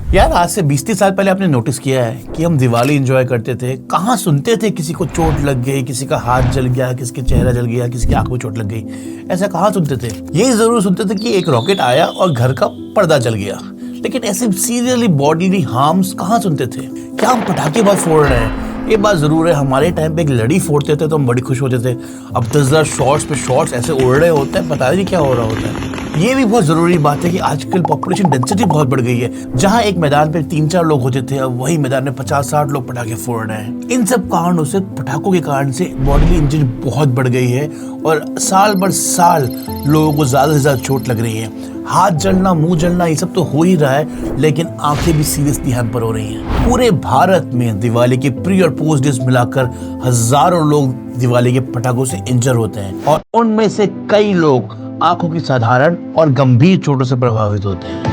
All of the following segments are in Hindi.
यार आज से 20-30 साल पहले आपने नोटिस किया है कि हम दिवाली एंजॉय करते थे, कहाँ सुनते थे किसी को चोट लग गई, किसी का हाथ जल गया, किसी का चेहरा जल गया, किसी की आंख में चोट लग गई। ऐसा कहाँ सुनते थे? यही जरूर सुनते थे कि एक रॉकेट आया और घर का पर्दा जल गया, लेकिन ऐसे सीरियसली बॉडीली हार्म्स कहाँ सुनते थे? क्या हम पटाखे बहुत फोड़ रहे हैं? ये बात जरूर है, हमारे टाइम पे एक लड़ी फोड़ते थे तो हम बड़ी खुश होते थे। अब 10,000 शॉट्स पे शॉट्स ऐसे उड़ रहे होते हैं, पता नहीं क्या हो रहा होता है। ये भी बहुत जरूरी बात है कि आजकल पॉपुलेशन डेंसिटी बहुत बढ़ गई है। जहां एक मैदान पे 3-4 लोग होते थे, अब वही मैदान में 50-60 लोग पटाखे फोड़ रहे हैं। इन सब कारणों से, पटाखों के कारण से बॉडीली इंजरी बहुत बढ़ गई है और साल भर साल लोगों को ज्यादा से ज्यादा चोट लग रही है। हाथ जलना, मुंह जलना, ये सब तो हो ही रहा है, लेकिन आंखें भी सीरियसली हैम्पर हो रही हैं। पूरे भारत में दिवाली के प्री और पोस्ट डेज मिलाकर हजारों लोग दिवाली के पटाखों से इंजर होते हैं और उनमें से कई लोग आंखों की साधारण और गंभीर चोटों से प्रभावित होते हैं।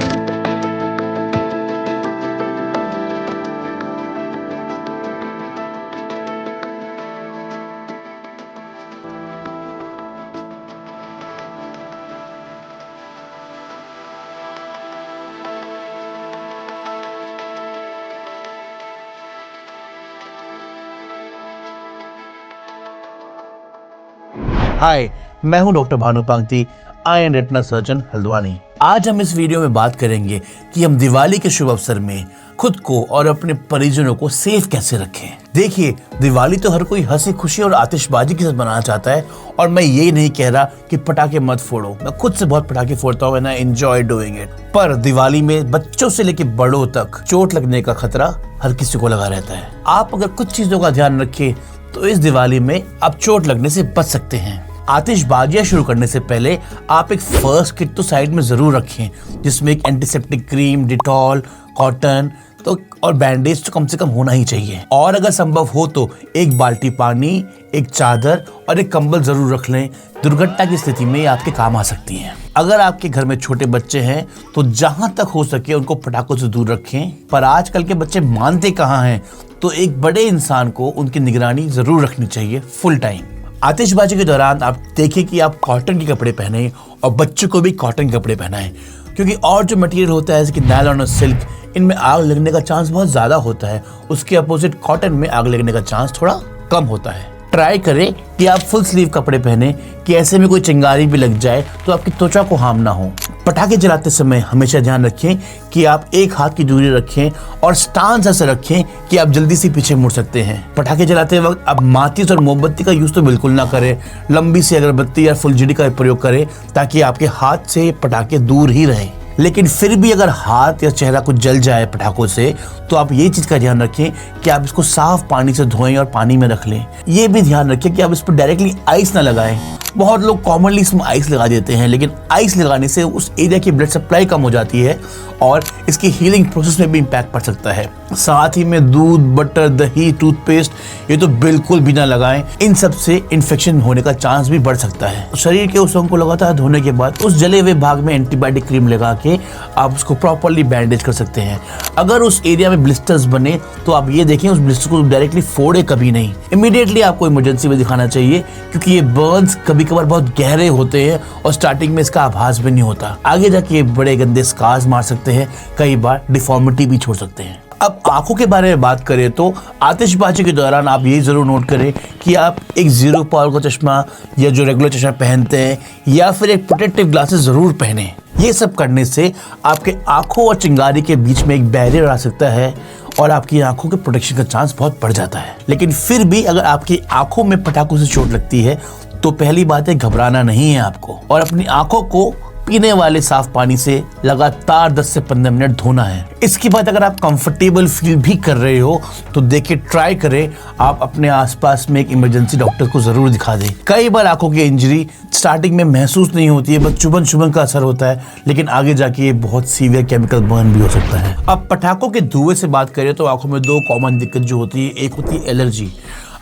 हाय, मैं हूं doctor Bhanu Pangti, I am retina surgeon Haldwani. आज हम इस वीडियो में बात करेंगे कि हम दिवाली के शुभ अवसर में खुद को और अपने परिजनों को सेफ कैसे रखें। देखिए, दिवाली तो हर कोई हंसी खुशी और आतिशबाजी के साथ मनाना चाहता है और मैं ये नहीं कह रहा कि पटाखे मत फोड़ो। मैं खुद से बहुत पटाखे फोड़ता हूँ and I enjoy doing it. पर दिवाली में बच्चों से लेकर बड़ों तक चोट लगने का खतरा हर किसी को लगा रहता है। आप अगर कुछ चीजों का ध्यान रखें तो इस दिवाली में आप चोट लगने से बच सकते हैं। आतिशबाजियां शुरू करने से पहले आप एक फर्स्ट किट तो साइड में जरूर रखें, जिसमें एक एंटीसेप्टिक क्रीम, डिटॉल, कॉटन तो और बैंडेज तो कम से कम होना ही चाहिए। और अगर संभव हो तो एक बाल्टी पानी, एक चादर और एक कंबल जरूर रख लें। दुर्घटना की स्थिति में ये आपके काम आ सकती हैं। अगर आपके घर में छोटे बच्चे हैं तो जहां तक हो सके उनको पटाखों से दूर रखें। पर आजकल के बच्चे मानते कहाँ हैं, तो एक बड़े इंसान को उनकी निगरानी जरूर रखनी चाहिए फुल टाइम। आतिशबाजी के दौरान आप देखें कि आप कॉटन के कपड़े पहने और बच्चों को भी कॉटन के कपड़े पहनाएं, क्योंकि और जो मटेरियल होता है जैसे कि नायलॉन और सिल्क, इनमें आग लगने का चांस बहुत ज्यादा होता है। उसके अपोजिट कॉटन में आग लगने का चांस थोड़ा कम होता है। ट्राई करें कि आप फुल स्लीव कपड़े पहने कि ऐसे में कोई चिंगारी भी लग जाए तो आपकी त्वचा को हार्म ना हो। पटाखे जलाते समय हमेशा ध्यान रखें कि आप एक हाथ की दूरी रखें और स्टांस ऐसे रखें कि आप जल्दी से पीछे मुड़ सकते हैं। पटाखे जलाते वक्त आप माचिस और मोमबत्ती का यूज तो बिल्कुल ना करें। लंबी सी अगरबत्ती या फुलझड़ी का प्रयोग करें ताकि आपके हाथ से पटाखे दूर ही रहें। लेकिन फिर भी अगर हाथ या चेहरा कुछ जल जाए पटाखों से तो आप ये चीज का ध्यान रखें कि आप इसको साफ पानी से धोएं और पानी में रख लें। ये भी ध्यान रखें कि आप इस पर डायरेक्टली आइस ना लगाएं। बहुत लोग कॉमनली इसमें आइस लगा देते हैं, लेकिन आइस लगाने से उस एरिया की ब्लड सप्लाई कम हो जाती है और इसकी हीलिंग प्रोसेस में भी इम्पैक्ट पड़ सकता है। साथ ही में दूध, बटर, दही, टूथपेस्ट ये तो बिल्कुल भी ना लगाएं। इन सब से इन्फेक्शन होने का चांस भी बढ़ सकता है। शरीर के उस अंग को लगातार धोने के बाद उस जले हुए भाग में एंटीबायोटिक क्रीम लगा के आप उसको प्रॉपरली बैंडेज कर सकते हैं। अगर उस एरिया में ब्लिस्टर्स बने तो आप ये देखें उस ब्लिस्टर को डायरेक्टली फोड़े कभी नहीं। इमीडिएटली आपको इमरजेंसी में दिखाना चाहिए, क्योंकि ये बर्न्स कभी कभार बहुत गहरे होते हैं और स्टार्टिंग में इसका आभास भी नहीं होता। आगे जाके बड़े गंदे स्कार्स मार सकते हैं, कई बार डिफॉर्मिटी भी छोड़ सकते हैं। अब आंखों के बारे में बात करें तो आतिशबाजी के दौरान आप ये जरूर नोट करें कि आप एक जीरो पावर का चश्मा या जो रेगुलर चश्मा पहनते हैं या फिर एक प्रोटेक्टिव ग्लासेस जरूर पहने। ये सब करने से आपके आंखों और चिंगारी के बीच में एक बैरियर आ सकता है और आपकी आंखों के प्रोटेक्शन का चांस बहुत बढ़ जाता है। लेकिन फिर भी अगर आपकी आंखों में पटाखों से चोट लगती है तो पहली बात है, घबराना नहीं है आपको और अपनी आंखों को पीने वाले साफ पानी से लगातार 10 से 15 मिनट धोना है। इसके बाद अगर आप कंफर्टेबल फील भी कर रहे हो तो देखिए, ट्राई करें आप अपने आसपास में एक इमरजेंसी डॉक्टर को जरूर दिखा दें। कई बार आंखों की इंजरी स्टार्टिंग में महसूस नहीं होती है, बस चुभन का असर होता है, लेकिन आगे जाके ये बहुत सीवियर केमिकल बर्न भी हो सकता है। अब पटाखों के धुएं से बात करें तो आंखों में 2 कॉमन दिक्कत जो होती है, एक होती है एलर्जी।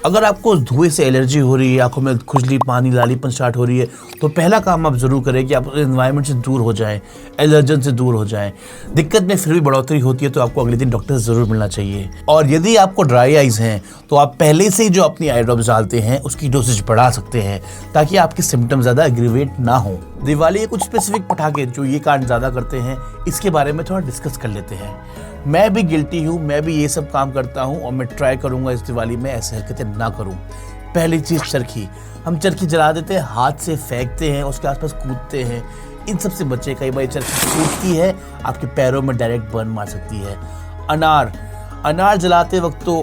अगर आपको धुएं से एलर्जी हो रही है, आंखों में खुजली, पानी, लालीपन स्टार्ट हो रही है, तो पहला काम आप जरूर करें कि आप उस एनवायरनमेंट से दूर हो जाएं, एलर्जन से दूर हो जाएं। दिक्कत में फिर भी बढ़ोतरी होती है तो आपको अगले दिन डॉक्टर से जरूर मिलना चाहिए। और यदि आपको ड्राई आइज हैं तो आप पहले से ही जो अपनी आई ड्रॉप्स डालते हैं उसकी डोसेज बढ़ा सकते हैं ताकि आपके सिम्टम ज्यादा एग्रीवेट ना हो। दिवाली के कुछ स्पेसिफिक पटाखे जो ये कांड ज्यादा करते हैं, इसके बारे में थोड़ा डिस्कस कर लेते हैं। मैं भी गिल्टी हूँ, मैं भी ये सब काम करता हूँ और मैं ट्राई करूंगा इस दिवाली में ऐसे हरकतें ना करूँ। पहली चीज चरखी, हम चरखी जला देते हैं, हाथ से फेंकते हैं, उसके आसपास कूदते हैं, इन सब से बचे। कई बार चरखी टूटती है, आपके पैरों में डायरेक्ट बर्न मार सकती है। अनार जलाते वक्त तो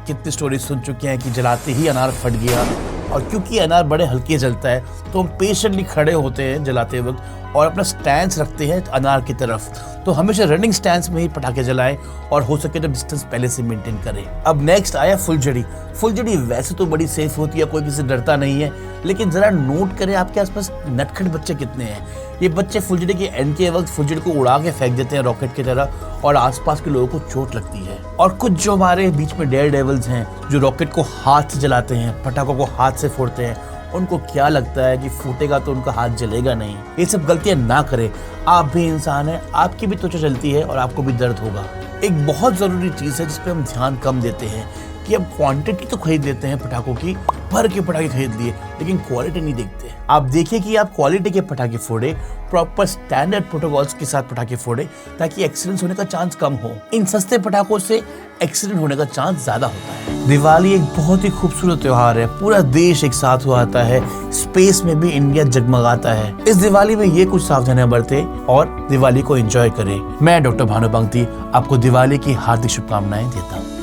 कितनी स्टोरी सुन चुके हैं कि जलाते ही अनार फट गया, और क्योंकि अनार बड़े हल्के जलता है तो हम पेशेंटली खड़े होते हैं जलाते वक्त और अपना स्टैंस रखते हैं अनार की तरफ। तो हमेशा रनिंग स्टैंस में ही पटाखे जलाएं और हो सके तो डिस्टेंस पहले से मेंटेन करें। अब नेक्स्ट आया फुलझड़ी। फुलझड़ी वैसे तो बड़ी सेफ होती है, कोई किसी डरता नहीं है, लेकिन जरा नोट करें आपके आसपास नटखट बच्चे कितने हैं। ये बच्चे फुलझड़ी के एंड के वक्त फुलझड़ी को उड़ा के फेंक देते हैं रॉकेट की तरह, और आसपास के लोगों को चोट लगती है। और कुछ जो हमारे बीच में डेयर डेविल्स हैं जो रॉकेट को हाथ से जलाते हैं, पटाखों को हाथ से फोड़ते हैं, उनको क्या लगता है कि फूटेगा तो उनका हाथ जलेगा नहीं। ये सब गलतियां ना करें, आप भी इंसान हैं, आपकी भी त्वचा जलती है और आपको भी दर्द होगा। एक बहुत जरूरी चीज है जिसपे हम ध्यान कम देते हैं कि अब क्वांटिटी तो खरीद लेते हैं पटाखों की, भर के पटाखे खरीद लिए, लेकिन क्वालिटी नहीं देखते। आप देखिए कि आप क्वालिटी के पटाखे फोड़े, प्रॉपर स्टैंडर्ड प्रोटोकॉल्स के साथ पटाखे फोड़े, ताकि एक्सीडेंट होने का चांस कम हो। इन सस्ते पटाखों से एक्सीडेंट होने का चांस ज्यादा होता है। दिवाली एक बहुत ही खूबसूरत त्योहार है, पूरा देश एक साथ हुआ आता है, स्पेस में भी इंडिया जगमगाता है। इस दिवाली में ये कुछ सावधानियां बरतें और दिवाली को एंजॉय करें। मैं डॉक्टर भानु पंक्ति आपको दिवाली की हार्दिक शुभकामनाएं देता हूँ।